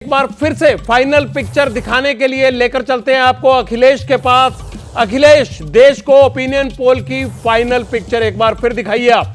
एक बार फिर से फाइनल पिक्चर दिखाने के लिए लेकर चलते हैं आपको अखिलेश के पास। अखिलेश, देश को ओपिनियन पोल की फाइनल पिक्चर एक बार फिर दिखाइए आप।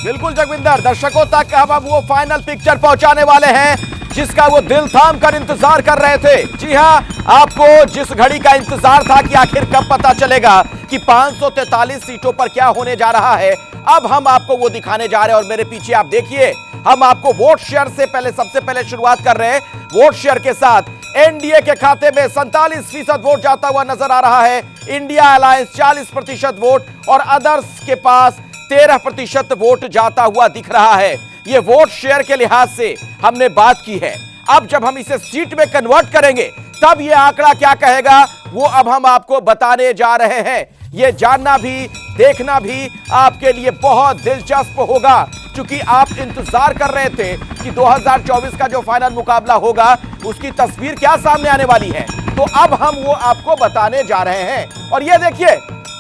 बिल्कुल जगविंदर, दर्शकों तक अब वो फाइनल पिक्चर पहुंचाने वाले हैं जिसका वो दिल थाम कर इंतजार कर रहे थे। जी हां, आपको जिस घड़ी का इंतजार था कि आखिर कब पता चलेगा कि 543 सीटों पर क्या होने जा रहा है, अब हम आपको वो दिखाने जा रहे हैं। और मेरे पीछे आप देखिए, हम आपको वोट शेयर से सबसे पहले शुरुआत कर रहे हैं। वोट शेयर के साथ एनडीए के खाते में 47% वोट जाता हुआ नजर आ रहा है। इंडिया अलायंस 40% वोट और अदर्स के पास 13% वोट जाता हुआ दिख रहा है। यह वोट शेयर के लिहाज से हमने बात की है। अब जब हम इसे सीट में कन्वर्ट करेंगे तब यह आंकड़ा क्या कहेगा, वो अब हम आपको बताने जा रहे हैं। यह जानना भी देखना भी आपके लिए बहुत दिलचस्प होगा, क्योंकि आप इंतजार कर रहे थे कि 2024 का जो फाइनल मुकाबला होगा उसकी तस्वीर क्या सामने आने वाली है। तो अब हम वो आपको बताने जा रहे हैं। और ये देखिए,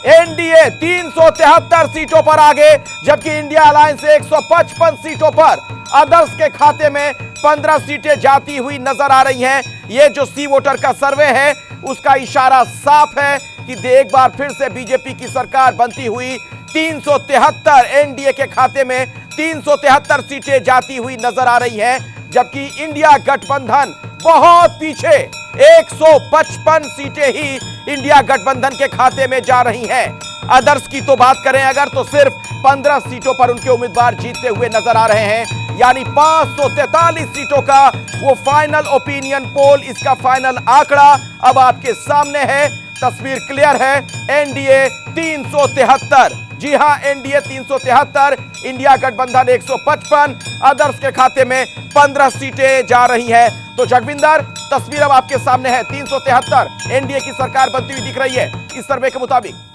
एनडीए 373 सीटों पर आगे, जबकि इंडिया अलायंस 155 सीटों पर। अदर्स के खाते में 15 सीटें जाती हुई नजर आ रही हैं। ये जो सी वोटर का सर्वे है उसका इशारा साफ है कि एक बार फिर से बीजेपी की सरकार बनती हुई 373 एनडीए के खाते में 373 सीटें जाती हुई नजर आ रही हैं, जबकि इंडिया गठबंधन बहुत पीछे 155 सीटें ही इंडिया गठबंधन के खाते में जा रही हैं। अदर्स की तो बात करें अगर, तो सिर्फ 15 सीटों पर उनके उम्मीदवार जीतते हुए नजर आ रहे हैं। यानी 543 सीटों का वो फाइनल ओपिनियन पोल, इसका फाइनल आंकड़ा अब आपके सामने है। तस्वीर क्लियर है। एनडीए 373, जी हां, एनडीए 373, इंडिया गठबंधन 155, अदर्स के खाते में 15 सीटें जा रही हैं। तो जगविंदर, तस्वीर अब आपके सामने है। 373 एनडीए की सरकार बनती हुई दिख रही है इस सर्वे के मुताबिक।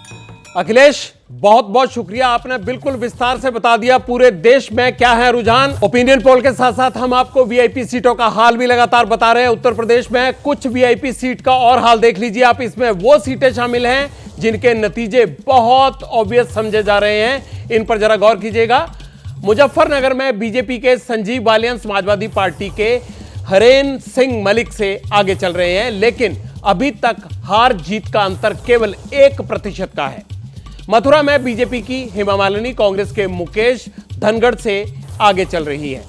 अखिलेश, बहुत बहुत शुक्रिया, आपने बिल्कुल विस्तार से बता दिया पूरे देश में क्या है रुझान। ओपिनियन पोल के साथ साथ हम आपको वीआईपी सीटों का हाल भी लगातार बता रहे हैं। उत्तर प्रदेश में कुछ वीआईपी सीट का और हाल देख लीजिए आप। इसमें वो सीटें शामिल हैं जिनके नतीजे बहुत ऑब्वियस समझे जा रहे हैं, इन पर जरा गौर कीजिएगा। मुजफ्फरनगर में बीजेपी के संजीव बालियान समाजवादी पार्टी के हरेन सिंह मलिक से आगे चल रहे हैं, लेकिन अभी तक हार जीत का अंतर केवल 1% का है। मथुरा में बीजेपी की हेमा मालिनी कांग्रेस के मुकेश धनगढ़ से आगे चल रही है।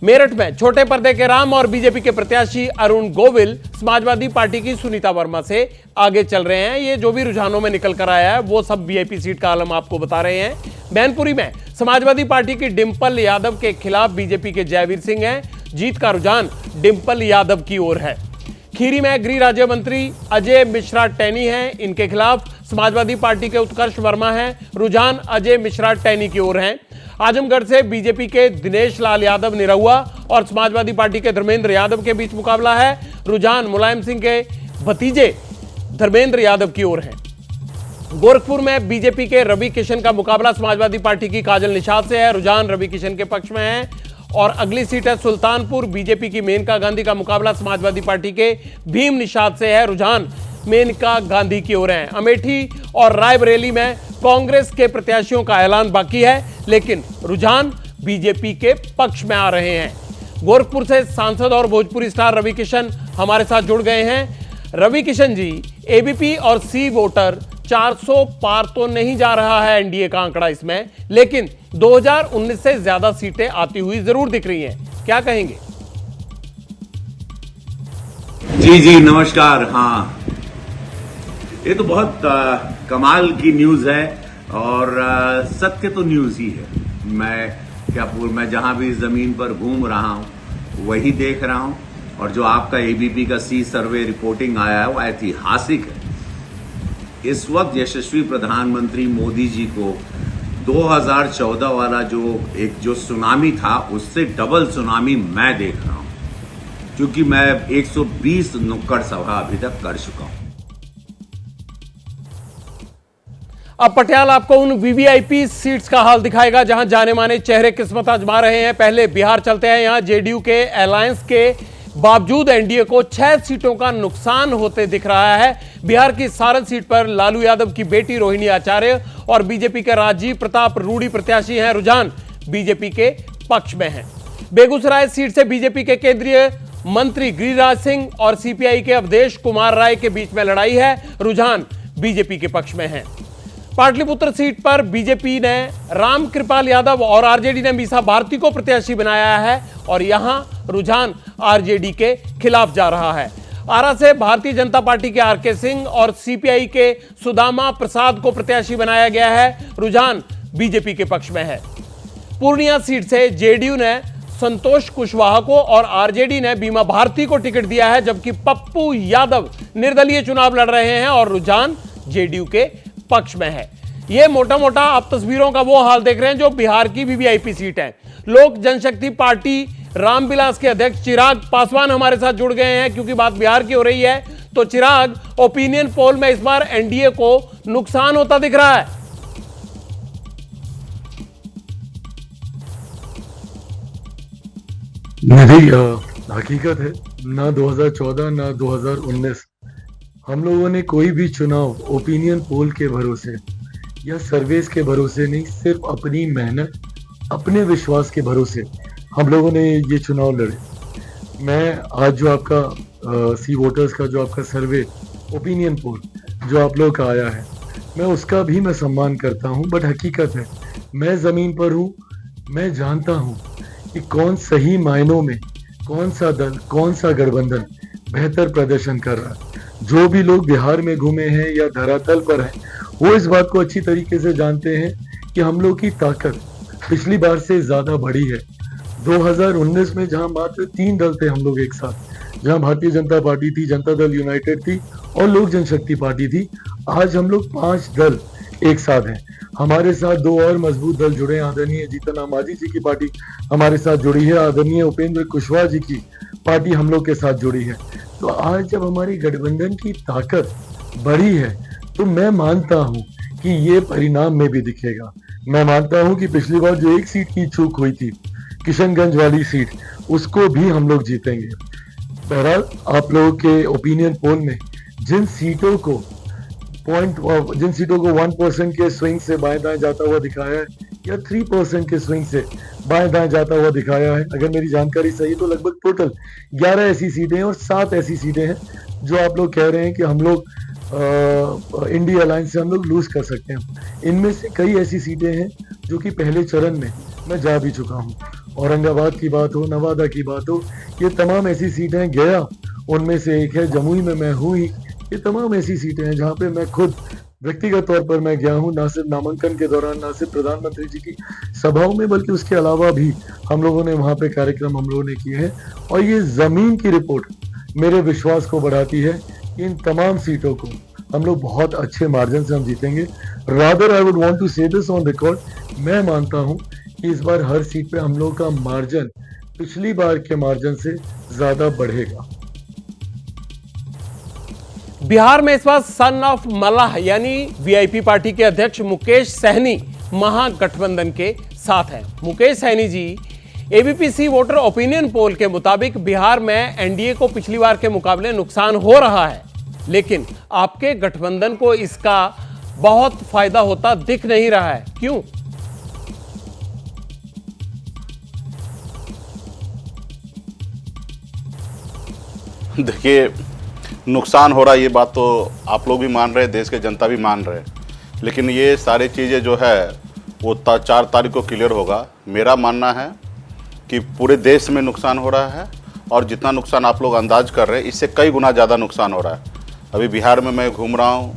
मेरठ में छोटे पर्दे के राम और बीजेपी के प्रत्याशी अरुण गोविल समाजवादी पार्टी की सुनीता वर्मा से आगे चल रहे हैं। ये जो भी रुझानों में निकल कर आया है वो सब वीआईपी सीट का आलम आपको बता रहे हैं। मैनपुरी में समाजवादी पार्टी की डिंपल यादव के खिलाफ बीजेपी के जयवीर सिंह हैं। जीत का रुझान डिंपल यादव की ओर है। खीरी में गृह राज्य मंत्री अजय मिश्रा टैनी हैं, इनके खिलाफ समाजवादी पार्टी के उत्कर्ष वर्मा हैं। रुझान अजय मिश्रा टैनी की ओर है। आजमगढ़ से बीजेपी के दिनेश लाल यादव निरहुआ और समाजवादी पार्टी के धर्मेंद्र यादव के बीच मुकाबला है। रुझान मुलायम सिंह के भतीजे धर्मेंद्र यादव की ओर है। गोरखपुर में बीजेपी के रवि किशन का मुकाबला समाजवादी पार्टी की काजल निषाद से है। रुझान रवि किशन के पक्ष में है। और अगली सीट है सुल्तानपुर, बीजेपी की मेनका गांधी का मुकाबला समाजवादी पार्टी के भीम निषाद से है। रुझान मेनका गांधी की ओर है। अमेठी और रायबरेली में कांग्रेस के प्रत्याशियों का ऐलान बाकी है, लेकिन रुझान बीजेपी के पक्ष में आ रहे हैं। गोरखपुर से सांसद और भोजपुरी स्टार रवि किशन हमारे साथ जुड़ गए हैं। रवि किशन जी, एबीपी और सी वोटर 400 पार तो नहीं जा रहा है एनडीए का आंकड़ा इसमें, लेकिन 2019 से ज्यादा सीटें आती हुई जरूर दिख रही हैं, क्या कहेंगे? जी नमस्कार। हाँ, ये तो बहुत कमाल की न्यूज है और सत्य तो न्यूज ही है। मैं जहां भी जमीन पर घूम रहा हूं वही देख रहा हूं, और जो आपका एबीपी का सी सर्वे रिपोर्टिंग आया है वो ऐतिहासिक है। इस वक्त यशस्वी प्रधानमंत्री मोदी जी को 2014 वाला जो सुनामी था उससे डबल सुनामी मैं देख रहा हूं, क्योंकि मैं 120 नुक्कड़ सभा अभी तक कर चुका हूं। अब पटियाला आपको उन वीवीआईपी सीट्स का हाल दिखाएगा जहां जाने माने चेहरे किस्मत आजमा रहे हैं। पहले बिहार चलते हैं। यहां जेडीयू के अलायंस के बावजूद एनडीए को 6 सीटों का नुकसान होते दिख रहा है। बिहार की सारण सीट पर लालू यादव की बेटी रोहिणी आचार्य और बीजेपी के राजीव प्रताप रूडी प्रत्याशी हैं। रुझान बीजेपी के पक्ष में है। बेगूसराय सीट से बीजेपी के केंद्रीय मंत्री गिरिराज सिंह और सीपीआई के अवधेश कुमार राय के बीच में लड़ाई है। रुझान बीजेपी के पक्ष में है। पाटलिपुत्र सीट पर बीजेपी ने राम कृपाल यादव और आरजेडी ने मीसा भारती को प्रत्याशी बनाया है और यहां रुझान आरजेडी के खिलाफ जा रहा है। आरा से भारतीय जनता पार्टी के आरके सिंह और सीपीआई के सुदामा प्रसाद को प्रत्याशी बनाया गया है। रुझान बीजेपी के पक्ष में है। पूर्णिया सीट से जेडीयू ने संतोष कुशवाहा को और आरजेडी ने बीमा भारती को टिकट दिया है, जबकि पप्पू यादव निर्दलीय चुनाव लड़ रहे हैं और रुझान जेडीयू के पक्ष में है। यह मोटा मोटा आप तस्वीरों का वो हाल देख रहे हैं जो बिहार की वीवीआईपी सीट है। लोक जनशक्ति पार्टी रामविलास के अध्यक्ष चिराग पासवान हमारे साथ जुड़ गए हैं, क्योंकि बात बिहार की हो रही है। तो चिराग, ओपिनियन पोल में इस बार एनडीए को नुकसान होता दिख रहा है। नहीं, हकीकत है ना 2014 ना 2019 हम लोगों ने कोई भी चुनाव ओपिनियन पोल के भरोसे या सर्वेस के भरोसे नहीं, सिर्फ अपनी मेहनत, अपने विश्वास के भरोसे हम लोगों ने ये चुनाव लड़े। मैं आज जो आपका सी वोटर्स का जो आपका सर्वे ओपिनियन पोल जो आप लोगों का आया है, मैं उसका भी मैं सम्मान करता हूँ, बट हकीकत है मैं ज़मीन पर हूँ। मैं जानता हूँ कि कौन सही मायनों में कौन सा दल, कौन सा गठबंधन बेहतर प्रदर्शन कर रहा है। जो भी लोग बिहार में घूमे हैं या धरातल पर हैं, वो इस बात को अच्छी तरीके से जानते हैं कि हम लोग की ताकत पिछली बार से ज्यादा बढ़ी है। 2019 में जहां मात्र 3 दल थे हम लोग एक साथ, जहां भारतीय जनता पार्टी थी, जनता दल यूनाइटेड थी और लोक जनशक्ति पार्टी थी, आज हम लोग 5 दल एक साथ हैं। हमारे साथ 2 और मजबूत दल जुड़े हैं। आदरणीय जीतन राम मांझी जी की पार्टी हमारे साथ जुड़ी है, आदरणीय उपेंद्र कुशवाहा जी की पार्टी हम लोग के साथ जुड़ी है। तो आज जब हमारी गठबंधन की ताकत बढ़ी है, तो मैं मानता हूं कि ये परिणाम में भी दिखेगा। मैं मानता हूं कि पिछली बार जो एक सीट की चूक हुई थी, किशनगंज वाली सीट, उसको भी हम लोग जीतेंगे। बहरहाल आप लोगों के ओपिनियन पोल में जिन सीटों को 1% के स्विंग से बाएं दाएं जाता हुआ दिखाया है या 3% के स्विंग से बाएं दाएं जाता हुआ दिखाया है, अगर मेरी जानकारी सही तो लगभग टोटल 11 ऐसी सीटें हैं और 7 ऐसी सीटें हैं जो आप लोग कह रहे हैं कि हम लोग इंडिया अलायंस से हम लोग लूज कर सकते हैं। इनमें से कई ऐसी सीटें हैं जो कि पहले चरण में मैं जा भी चुका हूँ। औरंगाबाद की बात हो, नवादा की बात हो, ये तमाम ऐसी सीटें, गया उनमें से एक है, जमुई में मैं हूँ ही, ये तमाम ऐसी सीटें हैं जहाँ पे मैं खुद व्यक्तिगत तौर पर मैं गया हूँ, ना सिर्फ नामांकन के दौरान, ना सिर्फ प्रधानमंत्री जी की सभाओं में, बल्कि उसके अलावा भी हम लोगों ने वहाँ पे कार्यक्रम हम लोगों ने किए हैं। और ये जमीन की रिपोर्ट मेरे विश्वास को बढ़ाती है कि इन तमाम सीटों को हम लोग बहुत अच्छे मार्जिन से हम जीतेंगे। Rather I would want to say this on record, मैं मानता हूँ कि इस बार हर सीट पे हम लोग का मार्जिन पिछली बार के मार्जिन से ज्यादा बढ़ेगा। बिहार में इस बार सन ऑफ मल्लाह यानी वीआईपी पार्टी के अध्यक्ष मुकेश सहनी महागठबंधन के साथ हैं। मुकेश सहनी जी, एबीपी वोटर ओपिनियन पोल के मुताबिक बिहार में एनडीए को पिछली बार के मुकाबले नुकसान हो रहा है, लेकिन आपके गठबंधन को इसका बहुत फायदा होता दिख नहीं रहा है, क्यों? देखिए, नुकसान हो रहा है ये बात तो आप लोग भी मान रहे हैं, देश के जनता भी मान रहे हैं, लेकिन ये सारी चीज़ें जो है वो 4 तारीख को क्लियर होगा। मेरा मानना है कि पूरे देश में नुकसान हो रहा है और जितना नुकसान आप लोग अंदाज कर रहे हैं इससे कई गुना ज़्यादा नुकसान हो रहा है। अभी बिहार में मैं घूम रहा हूँ,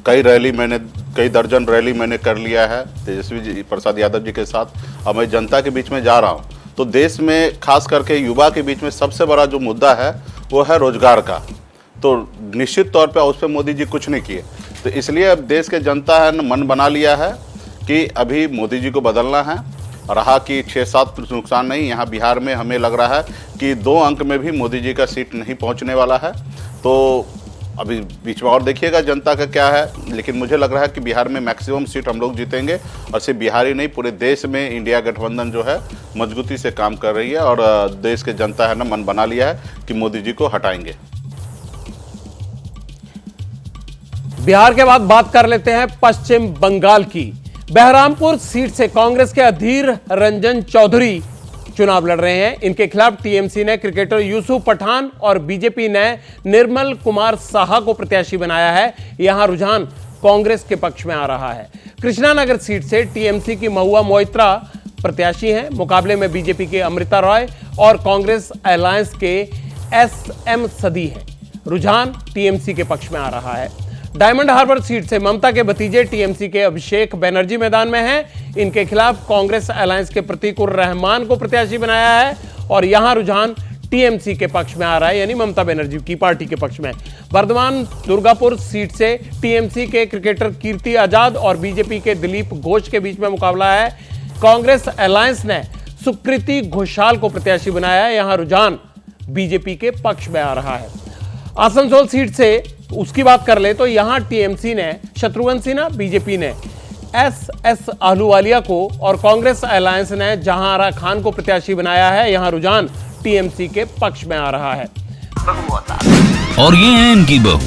कई दर्जन रैली मैंने कर लिया है तेजस्वी प्रसाद यादव जी के साथ, और मैं जनता के बीच में जा रहा हूँ। तो देश में खास करके युवा के बीच में सबसे बड़ा जो मुद्दा है वो है रोजगार का। तो निश्चित तौर पे उस पर मोदी जी कुछ नहीं किए, तो इसलिए अब देश के जनता है न मन बना लिया है कि अभी मोदी जी को बदलना है। रहा कि 6-7 नुकसान नहीं, यहाँ बिहार में हमें लग रहा है कि 2 अंक में भी मोदी जी का सीट नहीं पहुँचने वाला है। तो अभी बीच में और देखिएगा जनता का क्या है, लेकिन मुझे लग रहा है कि बिहार में मैक्सिमम सीट हम लोग जीतेंगे। और सिर्फ बिहार ही नहीं, पूरे देश में इंडिया गठबंधन जो है मजबूती से काम कर रही है और देश के जनता है ना मन बना लिया है कि मोदी जी को हटाएंगे। बिहार के बाद बात कर लेते हैं पश्चिम बंगाल की। बहरामपुर सीट से कांग्रेस के अधीर रंजन चौधरी चुनाव लड़ रहे हैं। इनके खिलाफ टीएमसी ने क्रिकेटर यूसुफ पठान और बीजेपी ने निर्मल कुमार साहा को प्रत्याशी बनाया है। यहां रुझान कांग्रेस के पक्ष में आ रहा है। कृष्णानगर सीट से टीएमसी की महुआ मोइत्रा प्रत्याशी हैं। मुकाबले में बीजेपी के अमृता रॉय और कांग्रेस अलायंस के एसएम सदी हैं। रुझान टीएमसी के पक्ष में आ रहा है। डायमंड हार्बर सीट से ममता के भतीजे टीएमसी के अभिषेक बनर्जी मैदान में हैं। इनके खिलाफ कांग्रेस अलायंस के प्रतीक उर रहमान को प्रत्याशी बनाया है और यहां रुझान टीएमसी के पक्ष में आ रहा है, यानी ममता बनर्जी की पार्टी के पक्ष में। बर्धमान दुर्गापुर सीट से टीएमसी के क्रिकेटर कीर्ति आजाद और बीजेपी के दिलीप घोष के बीच में मुकाबला है। कांग्रेस अलायंस ने सुकृति घोषाल को प्रत्याशी बनाया है। यहां रुझान बीजेपी के पक्ष में आ रहा है। आसनसोल सीट से उसकी बात कर ले तो यहां टीएमसी ने शत्रुघ्न सिन्हा, बीजेपी ने एस आहलूवालिया को और कांग्रेस अलायंस ने जहांआरा खान को प्रत्याशी बनाया है। यहां रुझान टीएमसी के पक्ष में आ रहा है। और ये है इनकी बहू,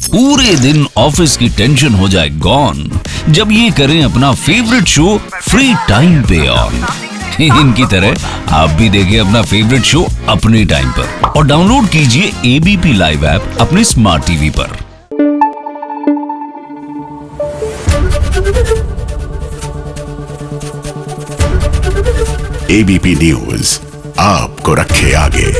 पूरे दिन ऑफिस की टेंशन हो जाए गॉन जब ये करें अपना फेवरेट शो फ्री टाइम पे ऑन। इनकी तरह आप भी देखें अपना फेवरेट शो अपने टाइम पर और डाउनलोड कीजिए एबीपी लाइव ऐप अपने स्मार्ट टीवी पर। एबीपी न्यूज आपको रखे आगे।